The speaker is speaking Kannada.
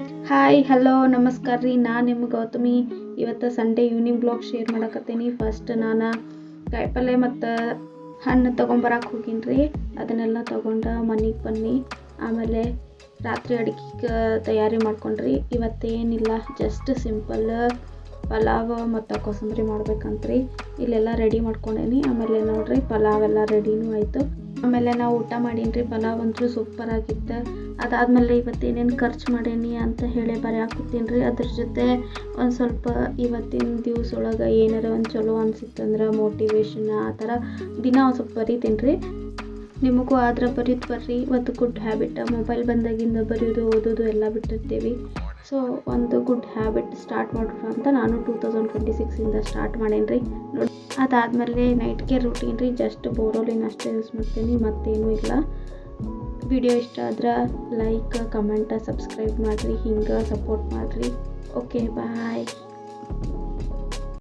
ಹಾಯ್ ಹಲೋ ನಮಸ್ಕಾರ ರೀ. ನಾನು ನಿಮ್ಮ ಗೌತಮಿ. ಇವತ್ತು ಸಂಡೇ ಈವ್ನಿಂಗ್ ಬ್ಲಾಗ್ ಶೇರ್ ಮಾಡಕತ್ತೀನಿ. ಫಸ್ಟ್ ನಾನು ಕಾಯಿಪಲ್ಲೆ ಮತ್ತು ಹಣ್ಣು ತೊಗೊಂಬರಕ್ಕೆ ಹೋಗೀನಿ ರೀ. ಅದನ್ನೆಲ್ಲ ತೊಗೊಂಡು ಮನೆಗೆ ಬನ್ನಿ. ಆಮೇಲೆ ರಾತ್ರಿ ಅಡುಗೆ ತಯಾರಿ ಮಾಡ್ಕೊಂಡ್ರಿ. ಇವತ್ತೇನಿಲ್ಲ, ಜಸ್ಟ್ ಸಿಂಪಲ್ ಪಲಾವ್ ಮತ್ತು ಕೋಸಂಬರಿ ಮಾಡ್ಬೇಕಂತ್ರಿ. ಇಲ್ಲೆಲ್ಲ ರೆಡಿ ಮಾಡ್ಕೊಂಡೇನಿ. ಆಮೇಲೆ ನೋಡ್ರಿ ಪಲಾವೆಲ್ಲ ರೆಡಿನೂ ಆಯಿತು. ಆಮೇಲೆ ನಾವು ಊಟ ಮಾಡೀನಿ ರೀ. ಪಲಾವ್ ಅಂತೂ ಸೂಪರ್ ಆಗಿತ್ತು. ಅದಾದಮೇಲೆ ಇವತ್ತೇನೇನು ಖರ್ಚು ಮಾಡೇನಿ ಅಂತ ಹೇಳಿ ಬರೆಯಾಕತ್ತೀನಿ ರೀ. ಅದ್ರ ಜೊತೆ ಒಂದು ಸ್ವಲ್ಪ ಇವತ್ತಿನ ದಿವಸ ಒಳಗೆ ಏನಾರ ಒಂದು ಚಲೋ ಅನಿಸಿತ್ತಂದ್ರೆ ಮೋಟಿವೇಶನ್ ಆ ಥರ ದಿನ ಒಂದು ಸ್ವಲ್ಪ ಬರೀತೀನಿ ರೀ. ನಿಮಗೂ ಆದ್ರೆ ಬರೀತು ಬರ್ರಿ. ಇವತ್ತು ಗುಡ್ ಹ್ಯಾಬಿಟ್, ಮೊಬೈಲ್ ಬಂದಾಗಿಂದ ಬರೆಯೋದು ಓದೋದು ಎಲ್ಲ ಬಿಟ್ಟಿರ್ತೀವಿ. ಸೊ ಒಂದು ಗುಡ್ ಹ್ಯಾಬಿಟ್ ಸ್ಟಾರ್ಟ್ ಮಾಡೋಣ ಅಂತ ನಾನು 2026 ಸ್ಟಾರ್ಟ್ ಮಾಡೇನಿ ರೀ. ನೋಡಿ, ಅದಾದಮೇಲೆ ನೈಟ್ಗೆ ರೂಟೀನ್ ರೀ. ಜಸ್ಟ್ ಬೋರೋಲಿನ್ ಅಷ್ಟೇ ಯೂಸ್ ಮಾಡ್ತೀನಿ, ಮತ್ತೇನೂ ಇಲ್ಲ. ವಿಡಿಯೋ ಇಷ್ಟ ಆದ್ರೆ ಲೈಕ್, ಕಮೆಂಟ್, ಸಬ್ಸ್ಕ್ರೈಬ್ ಮಾಡಿರಿ. ಹಿಂಗೆ ಸಪೋರ್ಟ್ ಮಾಡಿರಿ. ಓಕೆ, ಬಾಯ್.